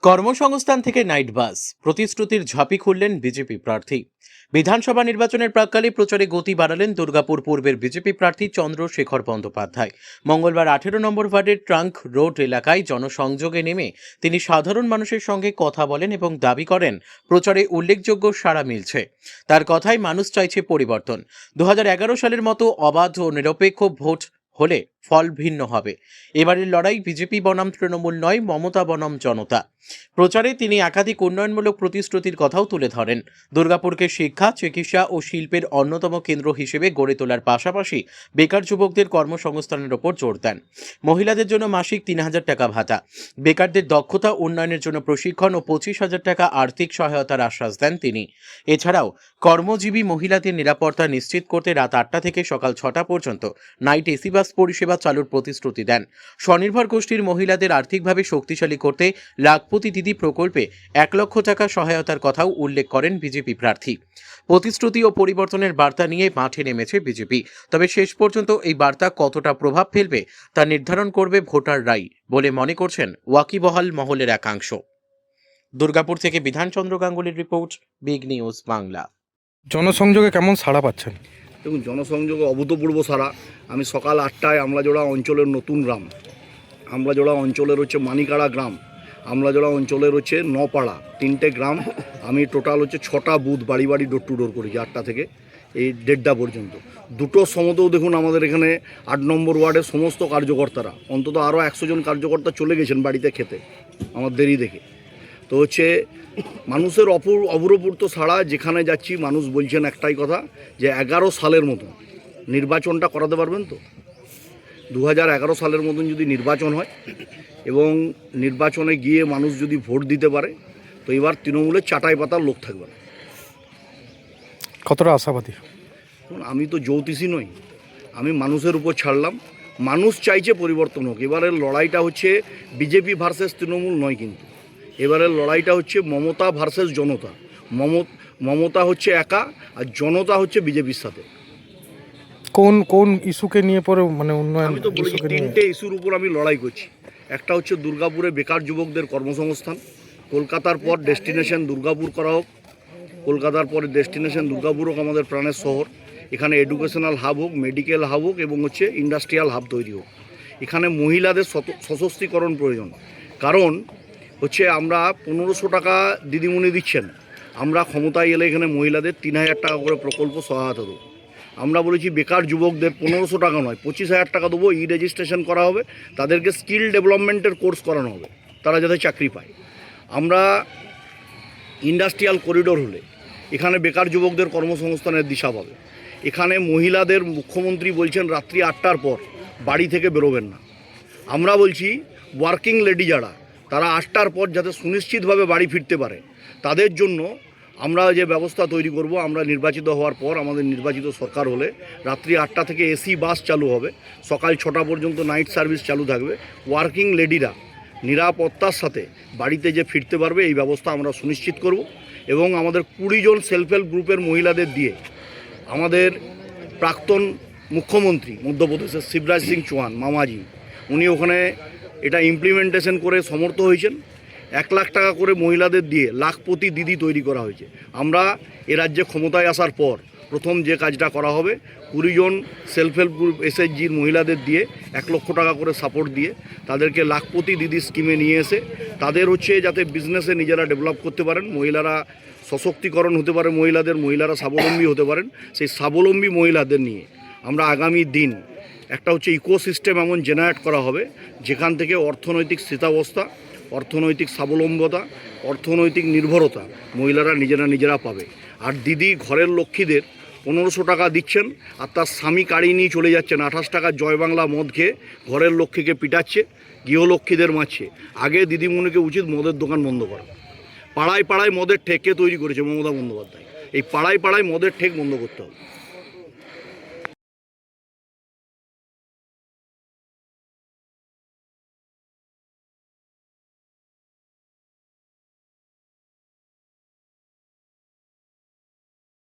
কর্মসংস্থান থেকে নাইট বাস প্রতিশ্রুতির ঝাঁপি খুললেন বিজেপি প্রার্থী। বিধানসভা নির্বাচনের প্রাক্কালে প্রচারে গতি বাড়ালেন দুর্গাপুর পূর্বের বিজেপি প্রার্থী চন্দ্রশেখর বন্দ্যোপাধ্যায়। মঙ্গলবার 18 নম্বর ওয়ার্ডের ট্রাঙ্ক রোড এলাকায় জনসংযোগে নেমে তিনি সাধারণ মানুষের সঙ্গে কথা বলেন এবং দাবি করেন প্রচারে উল্লেখযোগ্য সাড়া মিলছে। তার কথায় মানুষ চাইছে পরিবর্তন। 2011 সালের মতো অবাধ ও নিরপেক্ষ ভোট হলে ফল ভিন্ন হবে। এবারের লড়াই বিজেপি বনাম তৃণমূল নয়, মমতা বনাম জনতা। প্রচারে তিনি একাধিক উন্নয়নমূলক প্রতিশ্রুতির কথাও তুলে ধরেন। দুর্গাপুরকে শিক্ষা, চিকিৎসা ও শিল্পের অন্যতম কেন্দ্র হিসেবে গড়ে তোলার পাশাপাশি বেকার যুবকদের কর্মসংস্থানের ওপর জোর দেন। মহিলাদের জন্য মাসিক 3,000 টাকা ভাতা, বেকারদের দক্ষতা উন্নয়নের জন্য প্রশিক্ষণ ও 25,000 টাকা আর্থিক সহায়তার আশ্বাস দেন তিনি। এছাড়াও কর্মজীবী মহিলাদের নিরাপত্তা নিশ্চিত করতে রাত 8টা থেকে সকাল 6টা পর্যন্ত নাইট এসি বাস পরিষেবা চালুর প্রতিশ্রুতি দেন। স্বনির্ভর গোষ্ঠীর মহিলাদের আর্থিকভাবে শক্তিশালী করতে লাখপতি দিদি প্রকল্পে 1 লক্ষ টাকা সহায়তার কথাও উল্লেখ করেন বিজেপি প্রার্থী। প্রতিশ্রুতি ও পরিবর্তনের বার্তা নিয়ে মাঠে নেমেছে বিজেপি। তবে শেষ পর্যন্ত এই বার্তা কতটা প্রভাব ফেলবে তা নির্ধারণ করবে ভোটাররাই বলে মনে করছেন ওয়াকিবহাল মহলের একাংশ। দুর্গাপুর থেকে বিধানচন্দ্র গাঙ্গুলির রিপোর্ট, বিগ নিউজ বাংলা। জনসংযোগে কেমন সাড়া পাচ্ছেন? দেখুন, জনসংযোগে অভূতপূর্ব সারা। আমি সকাল 8টায় আমলাজোড়া অঞ্চলের নতুন গ্রাম, আমলাজোড়া অঞ্চলের হচ্ছে মানিকাড়া গ্রাম, আমলাজোড়া অঞ্চলের হচ্ছে নপাড়া, 3টে গ্রাম। আমি টোটাল হচ্ছে 6টা বুথ বাড়ি বাড়ি ডোর টু ডোর করেছি 8টা থেকে এই 1:30 পর্যন্ত। দুটোর সময়তেও দেখুন আমাদের এখানে 8 নম্বর ওয়ার্ডের সমস্ত কার্যকর্তারা, অন্তত আরও 100 জন কার্যকর্তা চলে গেছেন বাড়িতে খেতে আমার দেরি দেখে। তো হচ্ছে মানুষের অভূতপূর্ব সাড়া। যেখানে যাচ্ছি মানুষ বলছেন একটাই কথা, যে 11 সালের মতন নির্বাচনটা করাতে পারবেন তো। 2011 সালের মতন যদি নির্বাচন হয় এবং নির্বাচনে গিয়ে মানুষ যদি ভোট দিতে পারে, তো এবার তৃণমূলের চাটাই পাতার লোক থাকবে না। কতটা আশাবাদী? আমি তো জ্যোতিষী নই, আমি মানুষের উপর ছাড়লাম। মানুষ চাইছে পরিবর্তন হোক। এবারের লড়াইটা হচ্ছে বিজেপি ভার্সেস তৃণমূল নয়, কিন্তু এবারের লড়াইটা হচ্ছে মমতা ভার্সেস জনতা। মমতা হচ্ছে একা আর জনতা হচ্ছে বিজেপির সাথে। কোন কোন ইস্যুকে নিয়ে পরে মানে উন্নয়ন? আমি তো বলেছি 3টে ইস্যুর উপর আমি লড়াই করছি। একটা হচ্ছে দুর্গাপুরে বেকার যুবকদের কর্মসংস্থান, কলকাতার পর ডেস্টিনেশন দুর্গাপুর করা হোক, কলকাতার পরে ডেস্টিনেশন দুর্গাপুর হোক, আমাদের প্রাণের শহর। এখানে এডুকেশনাল হাব হোক, মেডিকেল হাব হোক এবং হচ্ছে ইন্ডাস্ট্রিয়াল হাব তৈরি হোক। এখানে মহিলাদের সশক্তিকরণ প্রয়োজন। কারণ হচ্ছে আমরা 1500 টাকা দিদিমণি দিচ্ছেন, আমরা ক্ষমতায় এলে এখানে মহিলাদের 3,000 টাকা করে প্রকল্প সহায়তা দেবো। আমরা বলেছি বেকার যুবকদের 1500 টাকা নয় 25,000 টাকা দেবো, রেজিস্ট্রেশন করা হবে, তাদেরকে স্কিল ডেভেলপমেন্টের কোর্স করানো হবে, তারা যাতে চাকরি পায়। আমরা ইন্ডাস্ট্রিয়াল করিডোর হলে এখানে বেকার যুবকদের কর্মসংস্থানের দিশা পাবে। এখানে মহিলাদের মুখ্যমন্ত্রী বলছেন রাত্রি 8টার পর বাড়ি থেকে বেরোবেন না। আমরা বলছি ওয়ার্কিং লেডি যারা, তারা 8টার পর যাতে সুনিশ্চিতভাবে বাড়ি ফিরতে পারে, তাদের জন্য আমরা যে ব্যবস্থা তৈরি করব। আমরা নির্বাচিত হওয়ার পর, আমাদের নির্বাচিত সরকার হলে রাত্রি 8টা থেকে এসি বাস চালু হবে, সকাল 6টা পর্যন্ত নাইট সার্ভিস চালু থাকবে। ওয়ার্কিং লেডিরা নিরাপত্তার সাথে বাড়িতে যে ফিরতে পারবে, এই ব্যবস্থা আমরা সুনিশ্চিত করব। এবং আমাদের 20 জন সেলফ হেল্প গ্রুপের মহিলাদের দিয়ে আমাদের প্রাক্তন মুখ্যমন্ত্রী মধ্যপ্রদেশের শিবরাজ সিং চৌহান মামাজি, উনি ওখানে এটা ইমপ্লিমেন্টেশন করে সমর্থ হয়েছেন। 1 লাখ টাকা করে মহিলাদের দিয়ে লাখপতি দিদি তৈরি করা হয়েছে। আমরা এ রাজ্যে ক্ষমতায় আসার পর প্রথম যে কাজটা করা হবে, 20 জন সেলফ হেল্প গ্রুপ এসএইচজির মহিলাদের দিয়ে 1 লক্ষ টাকা করে সাপোর্ট দিয়ে তাদেরকে লাখপতি দিদি স্কিমে নিয়ে এসে তাদের হচ্ছে যাতে বিজনেসে নিজেরা ডেভেলপ করতে পারেন, মহিলারা সশক্তিকরণ হতে পারে, মহিলারা স্বাবলম্বী হতে পারেন। সেই স্বাবলম্বী মহিলাদের নিয়ে আমরা আগামী দিন একটা হচ্ছে ইকোসিস্টেম এমন জেনারেট করা হবে, যেখান থেকে অর্থনৈতিক স্থিতাবস্থা, অর্থনৈতিক স্বাবলম্বতা, অর্থনৈতিক নির্ভরতা মহিলারা নিজেরা পাবে। আর দিদি ঘরের লক্ষ্মীদের 1500 টাকা দিচ্ছেন, আর তার স্বামী গাড়ি নিয়ে চলে যাচ্ছেন 28 টাকার জয় বাংলা মদ খেয়ে, ঘরের লক্ষ্মীকে পিটাচ্ছে, গৃহলক্ষ্মীদের মারছে। আগে দিদিমণিকে উচিত মদের দোকান বন্ধ করা। পাড়ায় পাড়ায় মদের ঠেকে তৈরি করেছে মমতা বন্দ্যোপাধ্যায়, এই পাড়ায় পাড়ায় মদের ঠেক বন্ধ করতে হবে।